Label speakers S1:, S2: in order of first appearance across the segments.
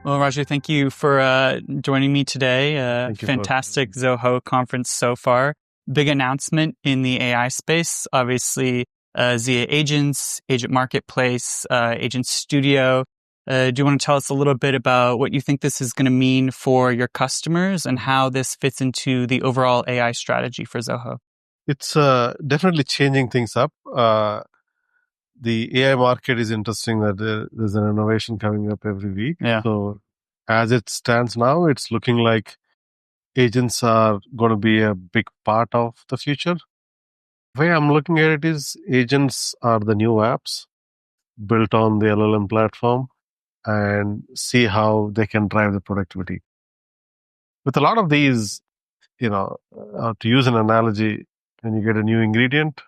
S1: Well, Raju, thank you for joining me today.
S2: Thank you
S1: Fantastic Zoho conference so far. Big announcement in the AI space. Obviously, Zia Agents, Agent Marketplace, Agent Studio. Do you want to tell us a little bit about what you think this is going to mean for your customers and how this fits into the overall AI strategy for Zoho?
S2: It's definitely changing things up. The AI market is interesting that there's an innovation coming up every week.
S1: Yeah.
S2: So as it stands now, it's looking like agents are going to be a big part of the future. The way I'm looking at it is agents are the new apps built on the LLM platform and see how they can drive the productivity. With a lot of these, to use an analogy, when you get a new ingredient,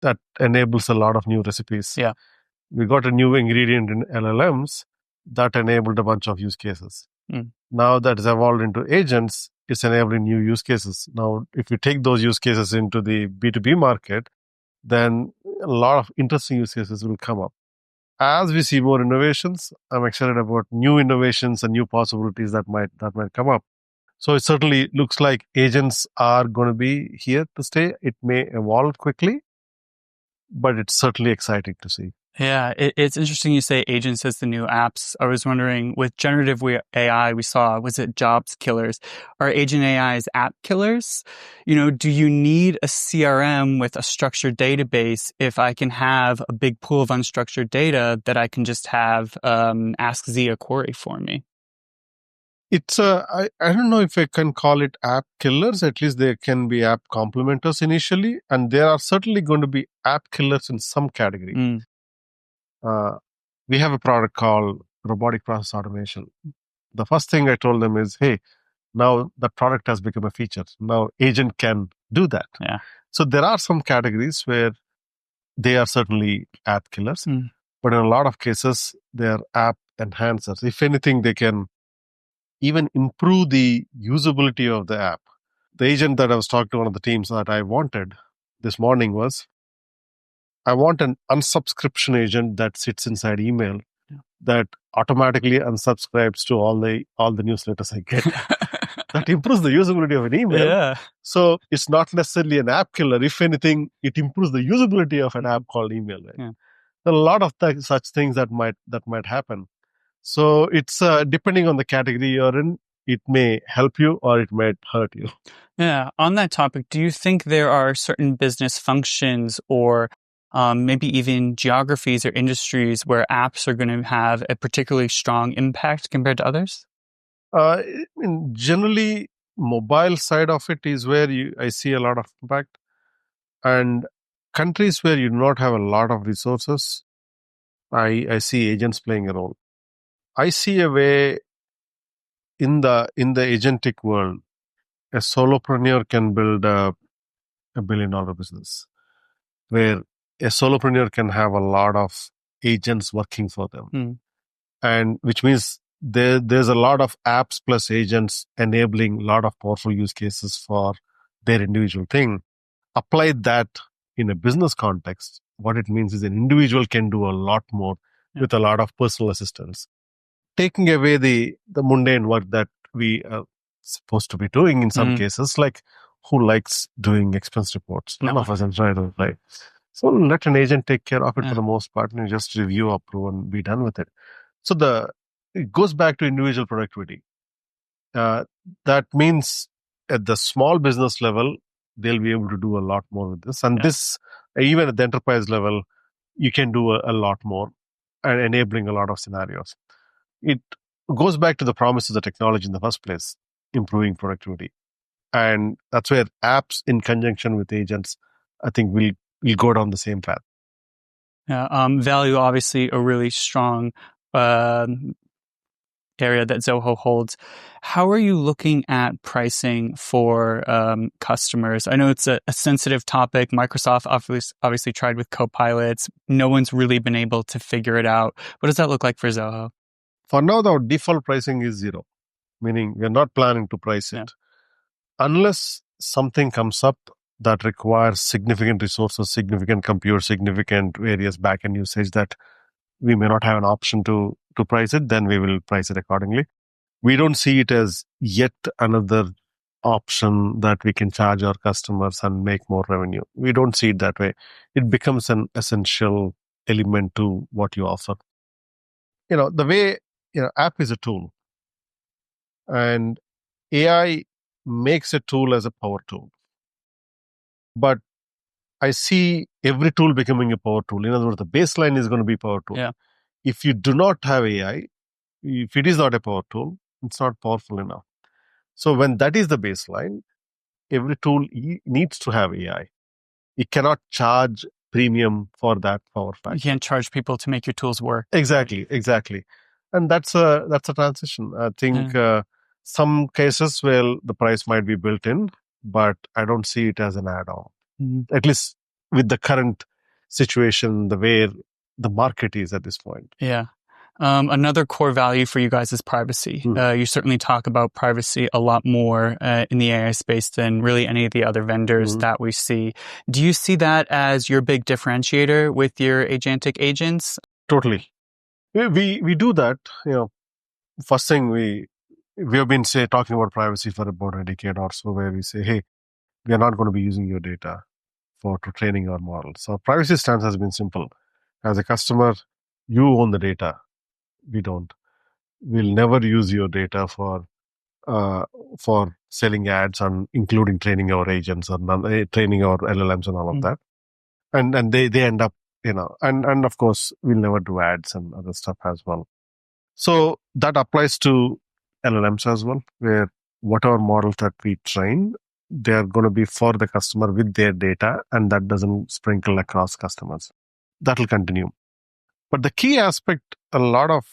S2: that enables a lot of new recipes.
S1: Yeah.
S2: We got a new ingredient in LLMs that enabled a bunch of use cases. Now that has evolved into agents, it's enabling new use cases. Now, if you take those use cases into the B2B market, then a lot of interesting use cases will come up. As we see more innovations, I'm excited about new innovations and new possibilities that might come up. So it certainly looks like agents are going to be here to stay. It may evolve quickly, but it's certainly exciting to see.
S1: Yeah, it's interesting you say agents as the new apps. I was wondering, with generative AI, we saw, was it jobs killers? Are agent AIs app killers? Do you need a CRM with a structured database if I can have a big pool of unstructured data that I can just have ask Zia query for me?
S2: It's I don't know if I can call it app killers. At least they can be app complementers initially, and there are certainly going to be app killers in some category. We have a product called robotic process automation. The first thing I told them is, hey, now the product has become a feature. Now agent can do that.
S1: Yeah.
S2: So there are some categories where they are certainly app killers, but in a lot of cases, they are app enhancers. If anything, they can even improve the usability of the app. The agent that I was talking to one of the teams that I wanted this morning was, I want an unsubscription agent that sits inside email that automatically unsubscribes to all the newsletters I get. That improves the usability of an email.
S1: Yeah.
S2: So it's not necessarily an app killer. If anything, it improves the usability of an app called email. Right?
S1: Yeah.
S2: There are a lot of such things that might happen. So it's depending on the category you're in, it may help you or it might hurt you.
S1: Yeah. On that topic, do you think there are certain business functions or maybe even geographies or industries where apps are going to have a particularly strong impact compared to others?
S2: Generally, mobile side of it is where I see a lot of impact. And countries where you do not have a lot of resources, I see agents playing a role. I see a way in the agentic world, a solopreneur can build a $1 billion business where a solopreneur can have a lot of agents working for them. And which means there's a lot of apps plus agents enabling a lot of powerful use cases for their individual thing. Apply that in a business context. What it means is an individual can do a lot more with a lot of personal assistance. Taking away the mundane work that we are supposed to be doing in some cases, like who likes doing expense reports? None of us enjoy those, right? So let an agent take care of it for the most part and just review, approve, and be done with it. So it goes back to individual productivity. That means at the small business level, they'll be able to do a lot more with this. And this, even at the enterprise level, you can do a lot more and enabling a lot of scenarios. It goes back to the promise of the technology in the first place, improving productivity. And that's where apps in conjunction with agents, I think will go down the same path.
S1: Yeah, value, obviously a really strong area that Zoho holds. How are you looking at pricing for customers? I know it's a sensitive topic. Microsoft obviously tried with copilots. No one's really been able to figure it out. What does that look like for Zoho?
S2: For now, the default pricing is 0, meaning we're not planning to price it. Unless something comes up that requires significant resources, significant compute, significant various backend usage that we may not have an option to to price it, then we will price it accordingly. We don't see it as yet another option that we can charge our customers and make more revenue. We don't see it that way. It becomes an essential element to what you offer. The way, app is a tool, and AI makes a tool as a power tool. But I see every tool becoming a power tool. In other words, the baseline is going to be power tool.
S1: Yeah.
S2: If you do not have AI, if it is not a power tool, it's not powerful enough. So when that is the baseline, every tool needs to have AI. It cannot charge premium for that power factor.
S1: You can't charge people to make your tools work.
S2: Exactly. And that's a transition. I think some cases where the price might be built in, but I don't see it as an add-on. Mm-hmm. At least with the current situation, the way the market is at this point.
S1: Yeah. Another core value for you guys is privacy. You certainly talk about privacy a lot more in the AI space than really any of the other vendors that we see. Do you see that as your big differentiator with your agentic agents?
S2: Totally. We do that. First thing we have been talking about privacy for about a decade or so, where we say, hey, we are not going to be using your data to training our models. So privacy stance has been simple. As a customer, you own the data. We don't. We'll never use your data for selling ads and including training our agents or training our LLMs and all of that. And they end up, and of course, we'll never do ads and other stuff as well. So that applies to LLMs as well, where whatever models that we train, they're going to be for the customer with their data, and that doesn't sprinkle across customers. That will continue. But the key aspect a lot of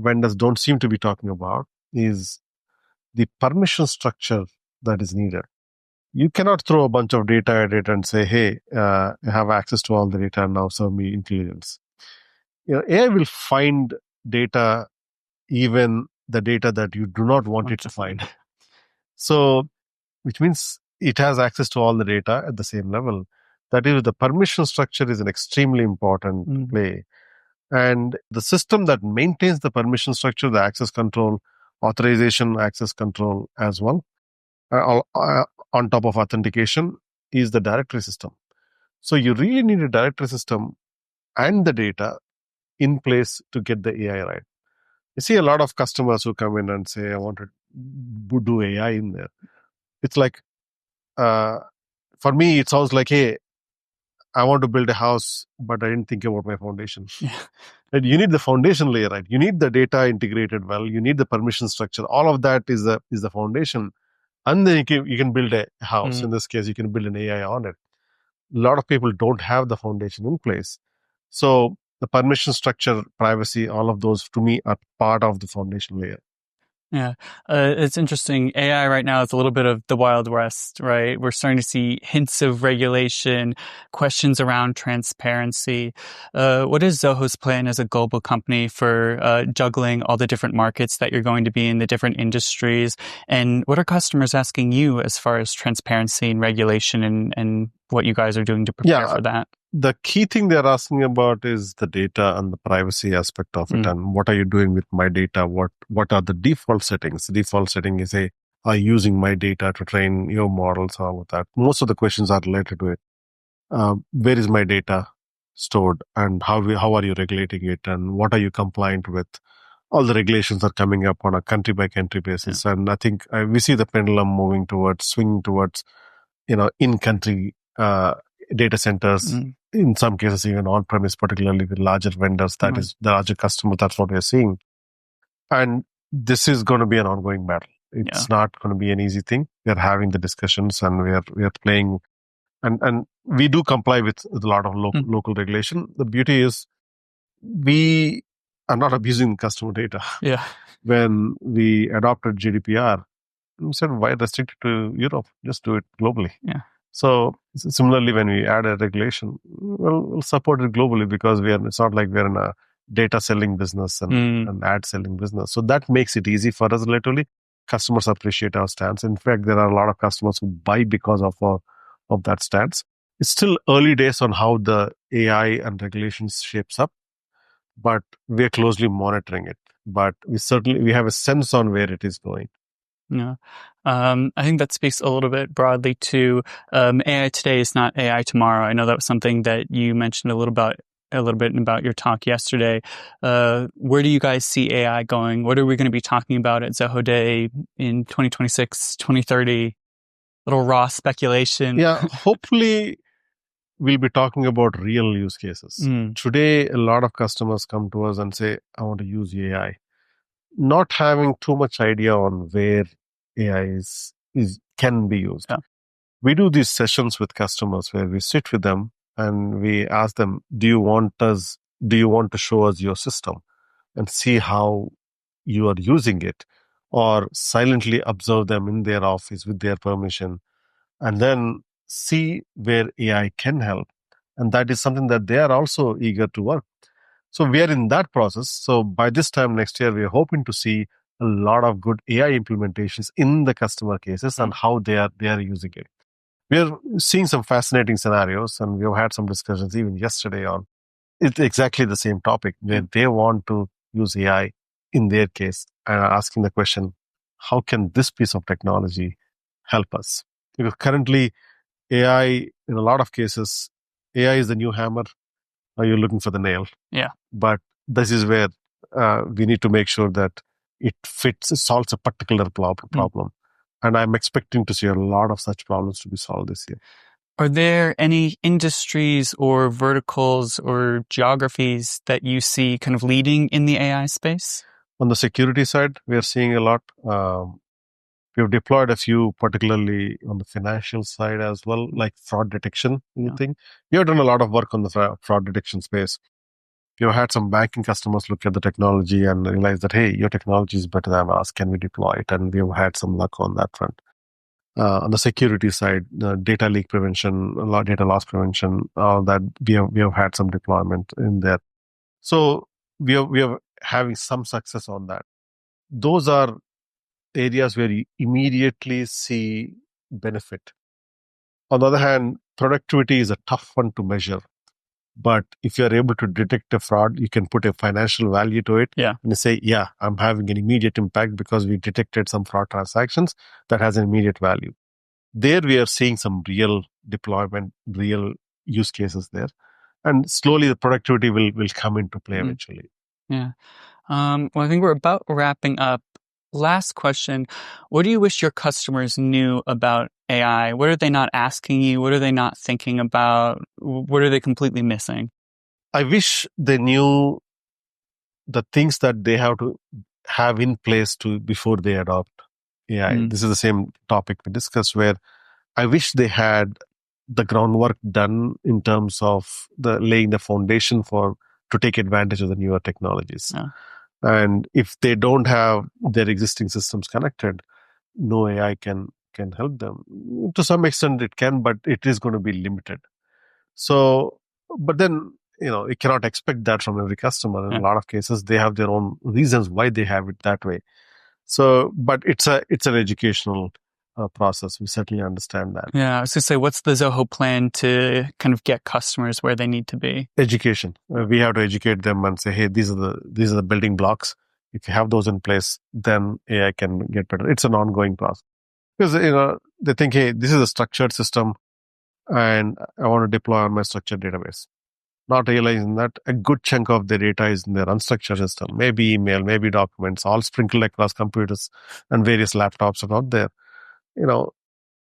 S2: vendors don't seem to be talking about is the permission structure that is needed. You cannot throw a bunch of data at it and say, hey, I have access to all the data and now serve me intelligence. AI will find data, even the data that you do not want it to find. So, which means it has access to all the data at the same level. That is, the permission structure is an extremely important play. And the system that maintains the permission structure, the access control, authorization, access control as well, on top of authentication, is the directory system. So you really need a directory system and the data in place to get the AI right. You see a lot of customers who come in and say, I want to do AI in there. It's like, for me, it sounds like, hey, I want to build a house, but I didn't think about my foundation. Yeah. And you need the foundation layer, right? You need the data integrated well. You need the permission structure. All of that is the foundation. And then you can build a house. In this case, you can build an AI on it. A lot of people don't have the foundation in place. So the permission structure, privacy, all of those to me are part of the foundation layer.
S1: Yeah, it's interesting. AI right now is a little bit of the Wild West, right? We're starting to see hints of regulation, questions around transparency. What is Zoho's plan as a global company for juggling all the different markets that you're going to be in, the different industries? And what are customers asking you as far as transparency and regulation and what you guys are doing to prepare for that?
S2: The key thing they're asking about is the data and the privacy aspect of it. And what are you doing with my data? What are the default settings? The default setting is are you using my data to train your models, all of that? Most of the questions are related to it. Where is my data stored, and how are you regulating it, and what are you compliant with? All the regulations are coming up on a country by country basis. Yeah. And I think we see the pendulum swinging towards, in-country data centers, in some cases even on-premise, particularly with larger vendors, that is the larger customer, that's what we're seeing. And this is going to be an ongoing battle. It's not going to be an easy thing. We're having the discussions and we are playing, and we do comply with a lot of local regulation. The beauty is we are not abusing customer data.
S1: Yeah.
S2: When we adopted GDPR, we said, why restrict it to Europe? Just do it globally.
S1: Yeah.
S2: So similarly, when we add a regulation, we'll support it globally, because it's not like we're in a data selling business and an ad selling business. So that makes it easy for us relatively. Customers appreciate our stance. In fact, there are a lot of customers who buy because of that stance. It's still early days on how the AI and regulations shapes up. but we're closely monitoring it. But we have a sense on where it is going.
S1: Yeah. I think that speaks a little bit broadly to AI today is not AI tomorrow. I know that was something that you mentioned a little bit about your talk yesterday. Where do you guys see AI going? What are we going to be talking about at Zoho Day in 2026, 2030? Little raw speculation.
S2: Yeah, hopefully we'll be talking about real use cases. Today, a lot of customers come to us and say, I want to use AI. Not having too much idea on where AI can be used.
S1: Yeah.
S2: We do these sessions with customers where we sit with them and we ask them, do you want to show us your system and see how you are using it, or silently observe them in their office with their permission and then see where AI can help. And that is something that they are also eager to work. So we are in that process. So by this time next year, we are hoping to see a lot of good AI implementations in the customer cases and how they are using it. We are seeing some fascinating scenarios, and we've had some discussions even yesterday on it's exactly the same topic where they want to use AI in their case and are asking the question, how can this piece of technology help us? Because currently AI, in a lot of cases, AI is the new hammer. Are you looking for the nail?
S1: Yeah.
S2: But this is where we need to make sure that it solves a particular problem. And I'm expecting to see a lot of such problems to be solved this year.
S1: Are there any industries or verticals or geographies that you see kind of leading in the AI space?
S2: On the security side, we are seeing a lot. We've deployed a few, particularly on the financial side as well, like fraud detection. We have done a lot of work on the fraud detection space. We've had some banking customers look at the technology and realize that, hey, your technology is better than ours. Can we deploy it? And we've had some luck on that front. On the security side, data leak prevention, data loss prevention, that we have had some deployment in there. So we are having some success on that. Those are areas where you immediately see benefit. On the other hand, productivity is a tough one to measure. But if you're able to detect a fraud, you can put a financial value to it and say, yeah, I'm having an immediate impact because we detected some fraud transactions that has an immediate value. There we are seeing some real deployment, real use cases there. And slowly the productivity will come into play eventually.
S1: Yeah. Well, I think we're about wrapping up. Last question. What do you wish your customers knew about AI? What are they not asking you? What are they not thinking about? What are they completely missing?
S2: I wish they knew the things that they have to have in place before they adopt AI. This is the same topic we discussed, where I wish they had the groundwork done in terms of laying the foundation to take advantage of the newer technologies. And if they don't have their existing systems connected, no AI can help them. To some extent it can, but it is going to be limited. So, but then, you cannot expect that from every customer. In a lot of cases, they have their own reasons why they have it that way. So, but it's an educational process. We certainly understand that.
S1: Yeah, I was going to say, what's the Zoho plan to kind of get customers where they need to be?
S2: Education. We have to educate them and say, hey, these are the building blocks. If you have those in place, then AI can get better. It's an ongoing process. Because, they think, hey, this is a structured system and I want to deploy on my structured database. Not realizing that a good chunk of their data is in their unstructured system, maybe email, maybe documents, all sprinkled across computers and various laptops are out there.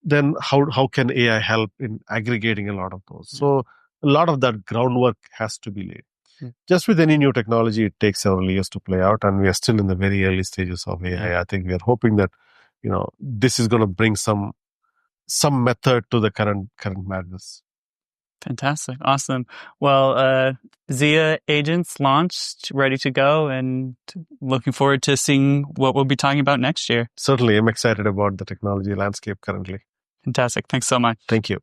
S2: Then how can AI help in aggregating a lot of those? So a lot of that groundwork has to be laid. Just with any new technology, it takes several years to play out, and we are still in the very early stages of AI. I think we are hoping that this is going to bring some method to the current madness.
S1: Fantastic. Awesome. Well, Zia Agents launched, ready to go, and looking forward to seeing what we'll be talking about next year.
S2: Certainly. I'm excited about the technology landscape currently.
S1: Fantastic. Thanks so much.
S2: Thank you.